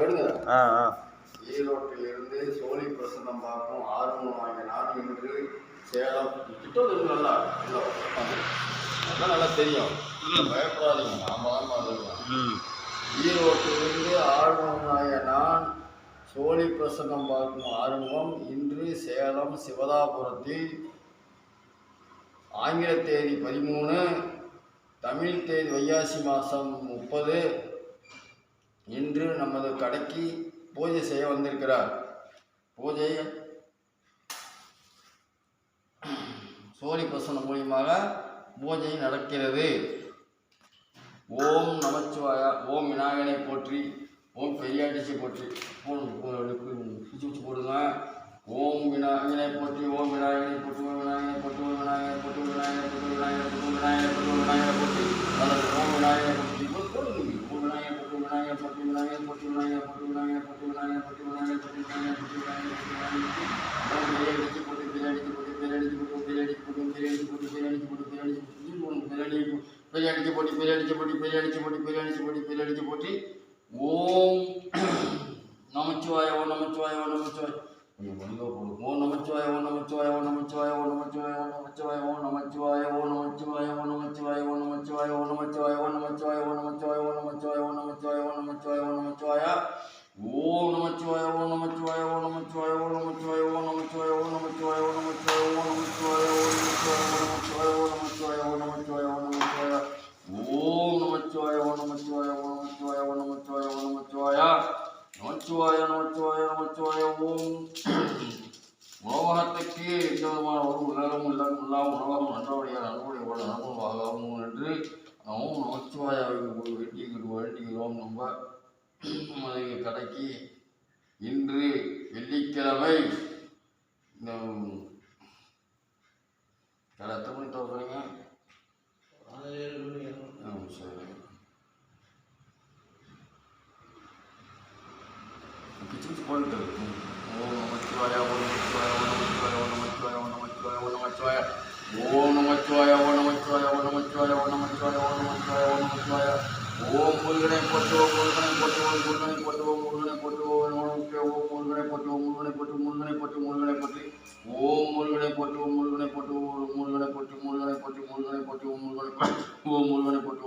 விடுங்க. ஈரோட்டிலிருந்து சோழி பிரசன்னம் பார்க்கும் ஆர்வம் வாங்கிய நான் இன்று சேலம் கிட்ட நல்லா அதான் நல்லா தெரியும். பயப்படாதீங்க, நாம தான் பார்த்துக்கலாம். ஈரோட்டிலிருந்து ஆர்வமாகிய நான் சோழி பிரசன்னம் பார்க்கும் ஆர்வம் இன்று சேலம் சிவதாபுரத்தில் ஆங்கில தேதி 13, தமிழ் தேதி வைகாசி மாதம் 30 இன்று நமது கடைக்கு பூஜை செய்ய வந்திருக்கிறார். பூஜை சோழி பிரசன்னம் மூலியமாக பூஜை நடக்கிறது. ஓம் நமச்சிவாயா, ஓம் விநாயகனை போற்றி, ஓம் பெரியாண்டிச்சி போற்றி. போடுங்க. ஓம் விநாயகனை போற்றி, ஓம் விநாயகனை போற்றி, ஓம் விநாயகனை போற்றி, ஓம் விநாயகனை போற்றி, விநாயகனை போற்றி, விநாயகனை போற்றி, விநாயகனை போற்றி, விநாயகனை போற்றி, அல்லது ஓம் விநாயகனை போற்றி போடுங்க. ஓம் விநாயகனை போற்றி, விநாயகனை போற்றி, விநாயகனை போற்றி, விநாயகனை போற்றி, விநாயகனை போற்றி, விநாயகனை போற்றி, விநாயகனை போற்றி, விநாயகனை போற்றி, விநாயகனை போற்றி, ஓம் பெரியாண்டிச்சி போற்றி, பெரியாண்டிச்சி போற்றி, பெரியாண்டிச்சி போற்றி, பெரியாண்டிச்சி போற்றி, பெரியாண்டிச்சி போற்றி, பெரியாண்டிச்சி போற்றி, பெரியாண்டிச்சி பெரியாண்டிச்சி போற்றி, பெரியாண்டிச்சி போற்றி, பெரியாண்டிச்சி போற்றி, பெரியாண்டிச்சி போற்றி, பெரியாண்டிச்சி போற்றி. ஓம் நமச்சிவாய, ஓம் நமச்சிவாய, ஓம் நமச்சிவாய. ஓம் நமச்சிவாய, ஓம் நமச்சிவாய, ஓம் நமச்சிவாய, ஓம் நமச்சிவாய, ஓம் நமச்சிவாய, ஓம் நமச்சிவாய, ஓம் நமச்சிவாய, ஓம் நமச்சிவாய, ஓம் நமச்சிவாய, ஓம் நமச்சிவாய, ஓம் நமச்சிவாய, ஓம் நமச்சிவாய, ஓம் நமச்சிவாய, ஓம் நமச்சிவாய, ஓம் நமச்சிவாய, ஓம் நமச்சிவாய. ஓம் நமச்சிவாய, ஓம் நமச்சிவாய, ஓம் நமச்சிவாய, ஓம் நமச்சிவாய, ஓம் நமச்சிவாய, ஓம் நமச்சிவாய, ஓம் நமச்சிவாய, ஓம் நமச்சிவாய, ஓம் நமச்சிவாய, ஓம் நமச்சிவாய, ஓம் நமச்சிவாய, ஓம் நமச்சிவாய, ஓம் நமச்சிவாய. ஓம் நமச்சிவாய, ஓம் நமச்சிவாய, ஓம் நமச்சிவாய, ஓம் நமச்சிவாய, ஓம் நமச்சிவாய. நமச்சிவாய, நமச்சிவாய, நமச்சிவாய. ஓம் உலகத்துக்கு எந்த விதமான ஒரு உலகம் இல்லாமல் உலகம் நன்றவுடைய நன்றுடைய நண்பும் என்று ஓம் நமச்சிவாய வேண்டிக்கிறோம். நம்ம நமது கடைக்கு இன்று வெள்ளிக்கிழமை கடை எத்தனை மணி தோறீங்க? சரி, கிச்சு போயிட்டு ஓம் நமச்சிவாய, ஓம் நமச்சிவாய, ஓம் நமச்சிவாய, ஓம் நமச்சிவாய, ஓம் நமச்சிவாய, ஓம் நமச்சிவாய, ஓம் நமச்சிவாய, ஓம் நமச்சிவாய, ஓம் நமச்சிவாய, ஓம் நமச்சிவாய, ஓம் நமச்சிவாய, ஓம் நமச்சிவாய. ஓம் முருகனை போற்று, ஓம் முருகனை போற்று, ஓம் முருகனை போற்று, ஓம் முருகனை போற்று, ஓம் முருகனை போற்று, ஓம் முருகனை போற்று, முருகனை போற்று, முருகனை போற்று, ஓம் முருகனை போற்று, ஓம் முருகனை போற்று, ஓம் முருகனை போற்று, முருகனை போற்று, முருகனை போற்று, ஓம் முருகனை போற்று, ஓம் முருகனை போற்று,